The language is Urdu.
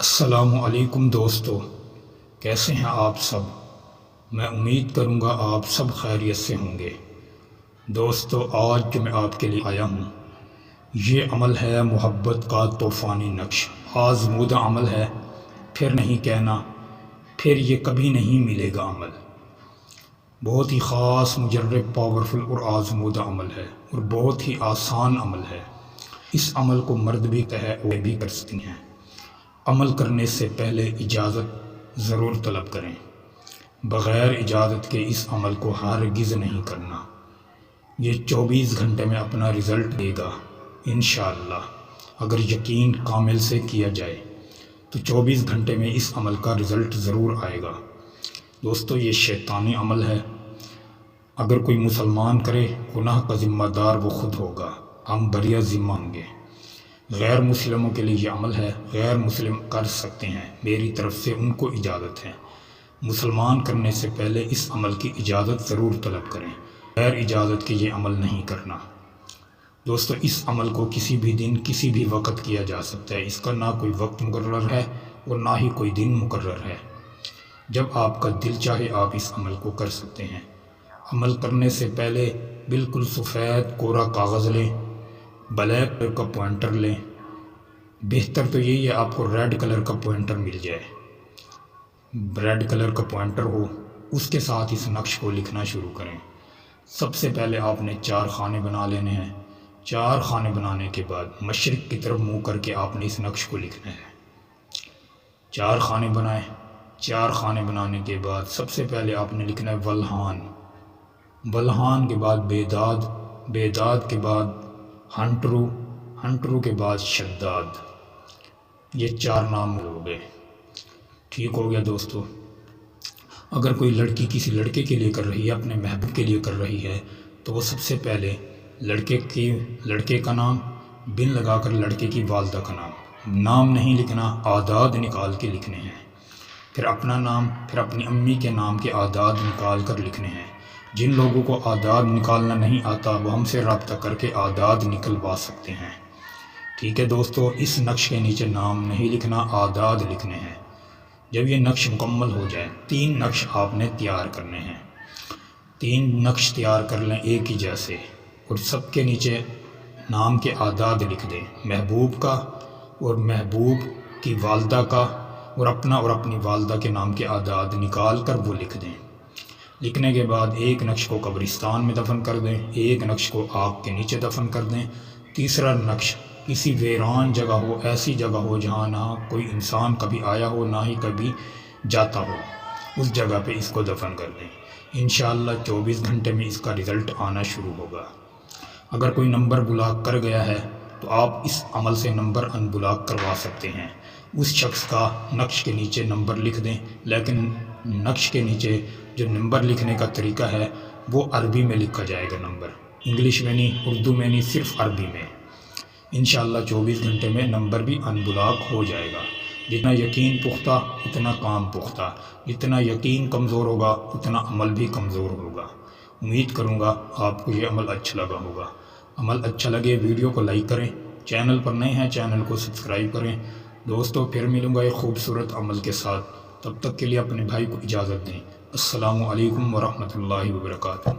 السلام علیکم دوستو، کیسے ہیں آپ سب؟ میں امید کروں گا آپ سب خیریت سے ہوں گے۔ دوستو، آج جو میں آپ کے لیے آیا ہوں یہ عمل ہے محبت کا طوفانی نقش، آزمودہ عمل ہے، پھر نہیں کہنا پھر یہ کبھی نہیں ملے گا عمل۔ بہت ہی خاص، مجرب، پاورفل اور آزمودہ عمل ہے اور بہت ہی آسان عمل ہے۔ اس عمل کو مرد بھی ہے اور بھی کر سکتی ہیں۔ عمل کرنے سے پہلے اجازت ضرور طلب کریں۔ بغیر اجازت کے اس عمل کو ہرگز نہیں کرنا۔ یہ 24 گھنٹے میں اپنا رزلٹ دے گا انشاءاللہ، اگر یقین کامل سے کیا جائے تو 24 گھنٹے میں اس عمل کا رزلٹ ضرور آئے گا۔ دوستو، یہ شیطانی عمل ہے، اگر کوئی مسلمان کرے گناہ کا ذمہ دار وہ خود ہوگا، ہم بریہ ذمہ ہوں گے۔ غیر مسلموں کے لیے یہ عمل ہے، غیر مسلم کر سکتے ہیں، میری طرف سے ان کو اجازت ہے۔ مسلمان کرنے سے پہلے اس عمل کی اجازت ضرور طلب کریں، غیر اجازت کے یہ عمل نہیں کرنا۔ دوستو، اس عمل کو کسی بھی دن کسی بھی وقت کیا جا سکتا ہے، اس کا نہ کوئی وقت مقرر ہے اور نہ ہی کوئی دن مقرر ہے۔ جب آپ کا دل چاہے آپ اس عمل کو کر سکتے ہیں۔ عمل کرنے سے پہلے بالکل سفید کورا کاغذ لیں، بلیک کلر کا پوائنٹر لیں، بہتر تو یہی ہے آپ کو ریڈ کلر کا پوائنٹر مل جائے، ریڈ کلر کا پوائنٹر ہو، اس کے ساتھ اس نقش کو لکھنا شروع کریں۔ سب سے پہلے آپ نے 4 خانے بنا لینے ہیں۔ 4 خانے بنانے کے بعد مشرق کی طرف منہ کر کے آپ نے اس نقش کو لکھنا ہے۔ 4 خانے بنائیں۔ 4 خانے بنانے کے بعد سب سے پہلے آپ نے لکھنا ہے ولحان، ولحان کے بعد بیداد، بیداد کے بعد ہنٹرو، ہنٹرو کے بعد شداد۔ یہ 4 نام ہو گئے۔ ٹھیک ہو گیا دوستو۔ اگر کوئی لڑکی کسی لڑکے کے لیے کر رہی ہے، اپنے محبوب کے لیے کر رہی ہے، تو وہ سب سے پہلے لڑکے کا نام بن لگا کر لڑکے کی والدہ کا نام نہیں لکھنا، اعداد نکال کے لکھنے ہیں۔ پھر اپنا نام، پھر اپنی امی کے نام کے اعداد نکال کر لکھنے ہیں۔ جن لوگوں کو اعداد نکالنا نہیں آتا وہ ہم سے رابطہ کر کے اعداد نکلوا سکتے ہیں۔ ٹھیک ہے دوستو، اس نقش کے نیچے نام نہیں لکھنا، اعداد لکھنے ہیں۔ جب یہ نقش مکمل ہو جائے، 3 نقش آپ نے تیار کرنے ہیں۔ 3 نقش تیار کر لیں ایک ہی جیسے، اور سب کے نیچے نام کے اعداد لکھ دیں، محبوب کا اور محبوب کی والدہ کا، اور اپنا اور اپنی والدہ کے نام کے اعداد نکال کر وہ لکھ دیں۔ لکھنے کے بعد ایک نقش کو قبرستان میں دفن کر دیں، ایک نقش کو آگ کے نیچے دفن کر دیں، تیسرا نقش کسی ویران جگہ ہو، ایسی جگہ ہو جہاں نہ کوئی انسان کبھی آیا ہو نہ ہی کبھی جاتا ہو، اس جگہ پہ اس کو دفن کر دیں۔ انشاءاللہ 24 گھنٹے میں اس کا رزلٹ آنا شروع ہوگا۔ اگر کوئی نمبر بلاک کر گیا ہے تو آپ اس عمل سے نمبر ان بلاک کروا سکتے ہیں۔ اس شخص کا نقش کے نیچے نمبر لکھ دیں، لیکن نقش کے نیچے جو نمبر لکھنے کا طریقہ ہے وہ عربی میں لکھا جائے گا، نمبر انگلش میں نہیں، اردو میں نہیں، صرف عربی میں۔ انشاءاللہ 24 گھنٹے میں نمبر بھی ان بلاک ہو جائے گا۔ جتنا یقین پختہ اتنا کام پختہ، جتنا یقین کمزور ہوگا اتنا عمل بھی کمزور ہوگا۔ امید کروں گا آپ کو یہ عمل اچھا لگا ہوگا۔ عمل اچھا لگے ویڈیو کو لائک کریں، چینل پر نئے ہیں چینل کو سبسکرائب کریں۔ دوستو، پھر ملوں گا ایک خوبصورت عمل کے ساتھ، تب تک کے لیے اپنے بھائی کو اجازت دیں۔ السلام علیکم ورحمۃ اللہ وبرکاتہ۔